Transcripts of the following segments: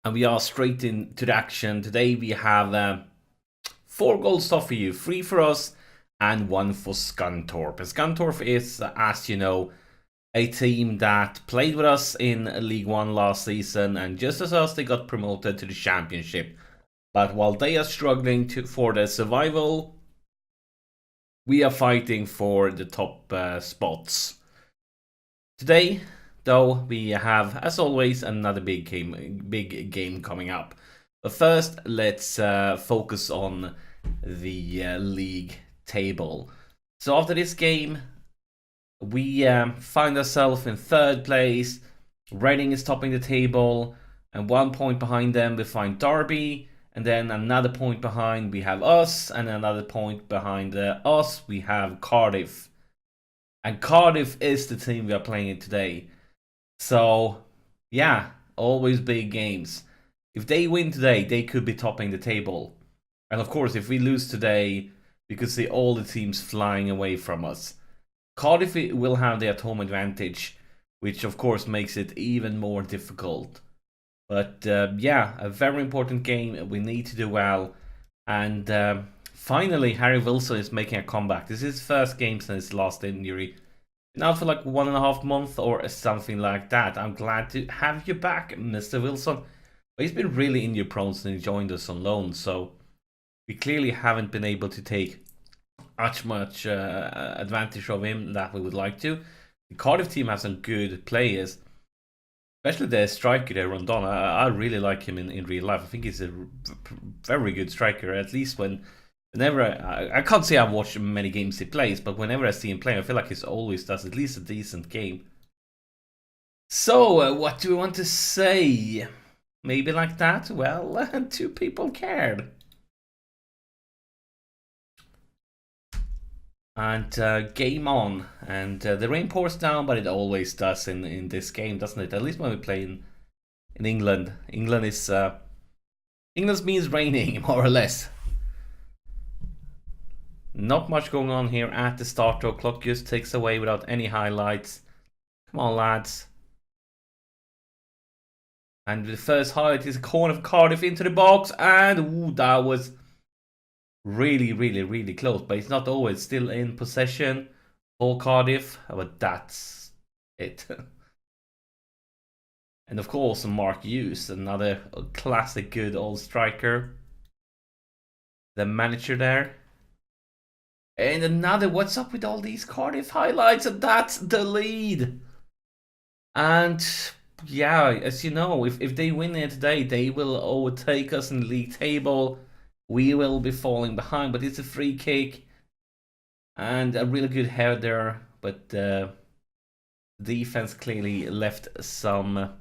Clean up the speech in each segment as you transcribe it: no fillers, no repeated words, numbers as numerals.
And we are straight into the action. Today we have 4 gold stuff for you, 3 for us and 1 for Scunthorpe. Scunthorpe is, as you know, a team that played with us in League 1 last season, and just as us, they got promoted to the Championship. But while they are struggling for their survival, we are fighting for the top spots. Today, though, we have, as always, another big game coming up. But first, let's focus on the league table. So after this game, we find ourselves in 3rd place. Reading is topping the table, and 1 point behind them we find Derby, and then another point behind we have us, and another point behind us we have Cardiff. And Cardiff is the team we are playing today. So, yeah, always big games. If they win today, they could be topping the table. And of course, if we lose today, we could see all the teams flying away from us. Cardiff will have the home advantage, which of course makes it even more difficult. But yeah, a very important game. We need to do well. And finally, Harry Wilson is making a comeback. This is his first game since his last injury. Now for like 1.5 months or something like that. I'm glad to have you back, Mr. Wilson. But he's been really injury prone since he joined us on loan, so we clearly haven't been able to take much advantage of him that we would like to. The Cardiff team has some good players, especially their striker there, Rondon. I really like him in real life. I think he's a very good striker, at least whenever I can't say I've watched many games he plays, but whenever I see him playing, I feel like he always does at least a decent game. So, what do we want to say? Maybe like that? Well, 2 people cared. And game on. And the rain pours down, but it always does in this game, doesn't it? At least when we play in England. England means raining, more or less. Not much going on here at the start. The clock just takes away without any highlights. Come on, lads. And the first highlight is a corner of Cardiff into the box. And ooh, that was really close. But it's not always still in possession for Cardiff. But that's it. And of course, Mark Hughes, another classic good old striker. The manager there. And another, what's up with all these Cardiff highlights? And that's the lead. And yeah, as you know, if they win it today, they will overtake us in the league table. We will be falling behind, but it's a free kick. And a really good header, but defense clearly left some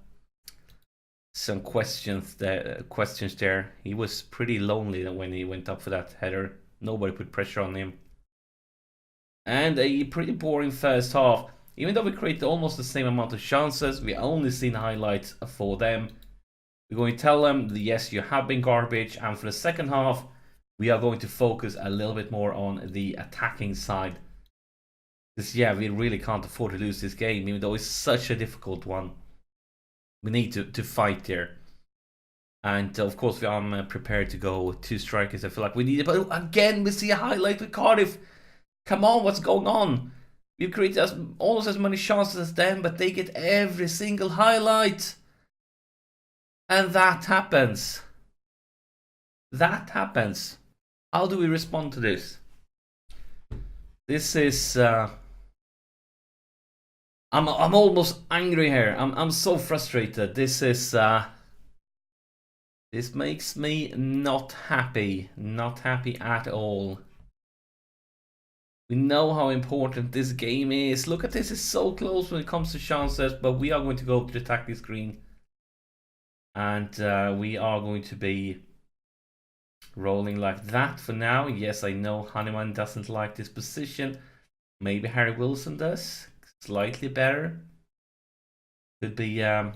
questions there. He was pretty lonely when he went up for that header. Nobody put pressure on him. And a pretty boring first half. Even though we created almost the same amount of chances, we only seen highlights for them. We're going to tell them that yes, you have been garbage, and for the second half, we are going to focus a little bit more on the attacking side. Because yeah, we really can't afford to lose this game, even though it's such a difficult one. We need to fight there. And of course, I'm prepared to go 2 strikers. I feel like we need it. But again, we see a highlight with Cardiff. Come on, what's going on? We've created almost as many chances as them, but they get every single highlight. And that happens. That happens. How do we respond to this? This is... I'm almost angry here. I'm so frustrated. This is... this makes me not happy. Not happy at all. We know how important this game is. Look at this, it's so close when it comes to chances, but we are going to go to the tactic screen. And we are going to be rolling like that for now. Yes, I know Honeyman doesn't like this position. Maybe Harry Wilson does. Slightly better. Could be an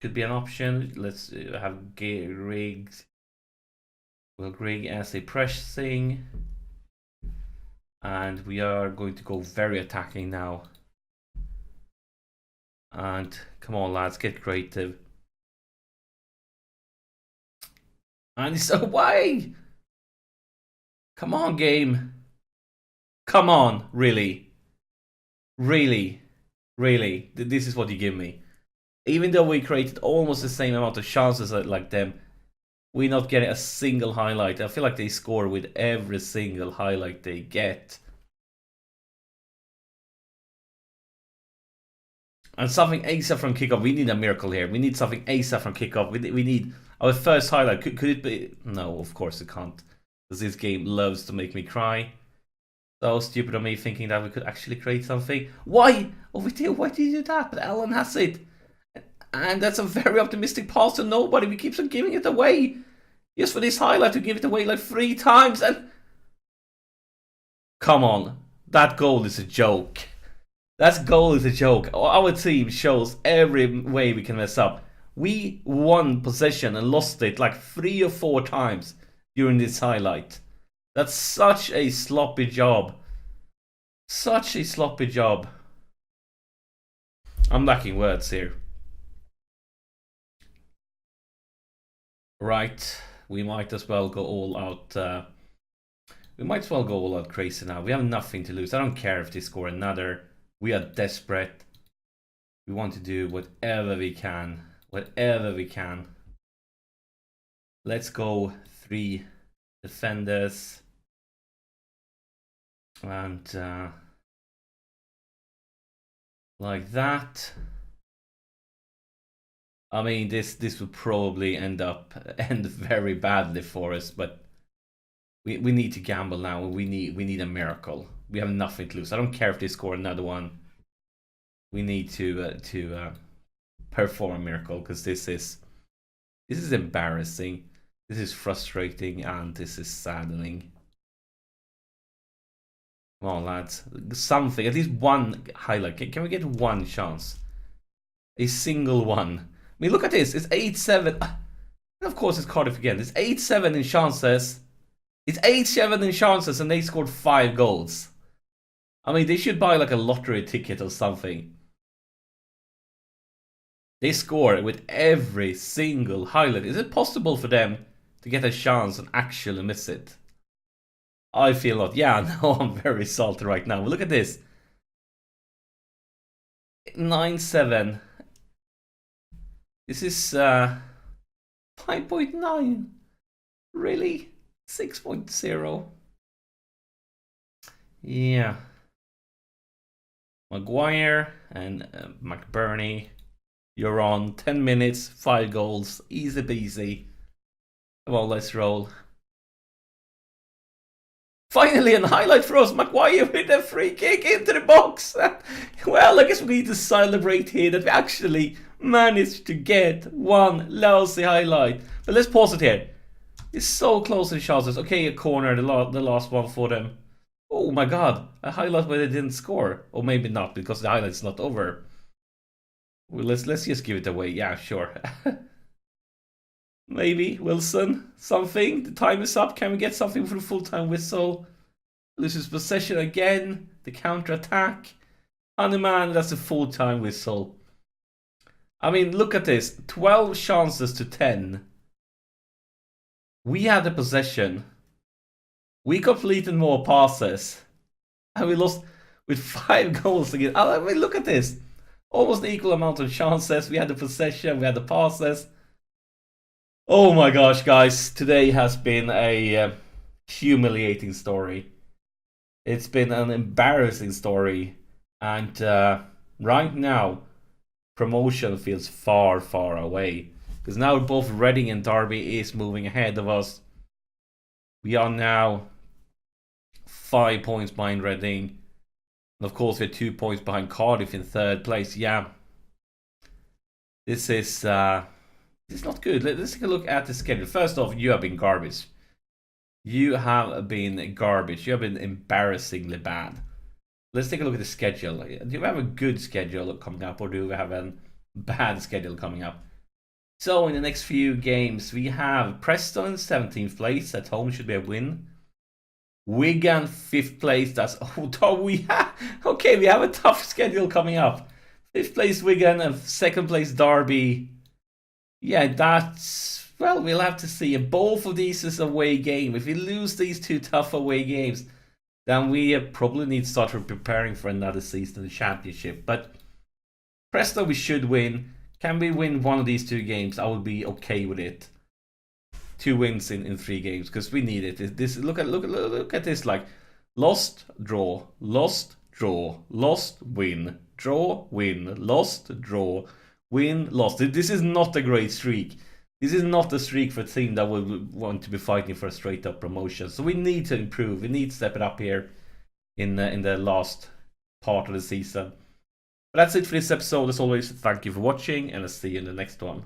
option. Let's have Greg. Well, Greg as a pressing. And we are going to go very attacking now. And come on, lads, get creative. And it's away. Come on, game. Come on, really. Really. Really. This is what you give me. Even though we created almost the same amount of chances like them, we're not getting a single highlight. I feel like they score with every single highlight they get. And something ASAP from kickoff. We need a miracle here. We need something ASAP from kickoff. We need our first highlight. Could it be? No, of course it can't. Because this game loves to make me cry. So stupid of me thinking that we could actually create something. Why? Oh, we did. Why did you do that? But Alan has it. And that's a very optimistic pass to nobody. We keep on giving it away. Just for this highlight, we give it away like 3 times. And come on. That goal is a joke. That goal is a joke. Our team shows every way we can mess up. We won possession and lost it like 3 or 4 times during this highlight. That's such a sloppy job. Such a sloppy job. I'm lacking words here. Right. We might as well go all out. We might as well go all out crazy now. We have nothing to lose. I don't care if they score another. We are desperate. We want to do whatever we can. Whatever we can. Let's go 3 defenders. And like that. I mean, this would probably end very badly for us, but we need to gamble now. We need a miracle. We have nothing to lose. I don't care if they score another one. We need to perform a miracle, because this is embarrassing. This is frustrating, and this is saddening. Come on, lads. Something, at least one highlight. Can we get one chance? A single one. I mean, look at this. It's 8-7. And of course, it's Cardiff again. It's 8-7 in chances. It's 8-7 in chances, and they scored 5 goals. I mean, they should buy like a lottery ticket or something. They score with every single highlight. Is it possible for them to get a chance and actually miss it? I feel not. Yeah, no, I'm very salty right now. But look at this. 9-7. This is 5.9. Really? 6.0. Yeah. Maguire and McBurney. You're on. 10 minutes, 5 goals. Easy peasy. Come on, let's roll. Finally, a highlight for us. Maguire with a free kick into the box. Well, I guess we need to celebrate here that we actually managed to get one lousy highlight. But let's pause it here. It's so close to the chances. Okay, a corner, the last one for them. Oh my god, a highlight where they didn't score. Or maybe not, because the highlight's not over. Well, let's just give it away. Yeah, sure. Maybe Wilson, something. The time is up. Can we get something for the full-time whistle? Loses possession again. The counter-attack. Honeyman, that's a full-time whistle. I mean, look at this. 12 chances to 10. We had the possession. We completed more passes. And we lost with 5 goals again. I mean, look at this. Almost the equal amount of chances. We had the possession. We had the passes. Oh my gosh, guys. Today has been a humiliating story. It's been an embarrassing story. And right now, promotion feels far, far away. Because now both Reading and Derby is moving ahead of us. We are now 5 points behind Reading. And of course, we're 2 points behind Cardiff in 3rd place. Yeah. This is not good. Let's take a look at the schedule. First off, you have been garbage. You have been garbage. You have been embarrassingly bad. Let's take a look at the schedule. Do we have a good schedule coming up, or do we have a bad schedule coming up? So in the next few games, we have Preston in 17th place. At home should be a win. Wigan 5th place. That's okay. We have a tough schedule coming up. 5th place Wigan and 2nd place Derby. Yeah, that's well, we'll have to see. Both of these is away game. If we lose these two tough away games, then we probably need to start preparing for another season in the championship. But presto, we should win. Can we win one of these two games? I would be okay with it. 2 wins in 3 games because we need it. This look at this, like lost, draw, lost, draw, lost, win, draw, win, lost, draw, win, lost. This is not a great streak. This is not a streak for a team that will want to be fighting for a straight up promotion. So we need to improve. We need to step it up here in the last part of the season. But that's it for this episode. As always, thank you for watching, and I'll see you in the next one.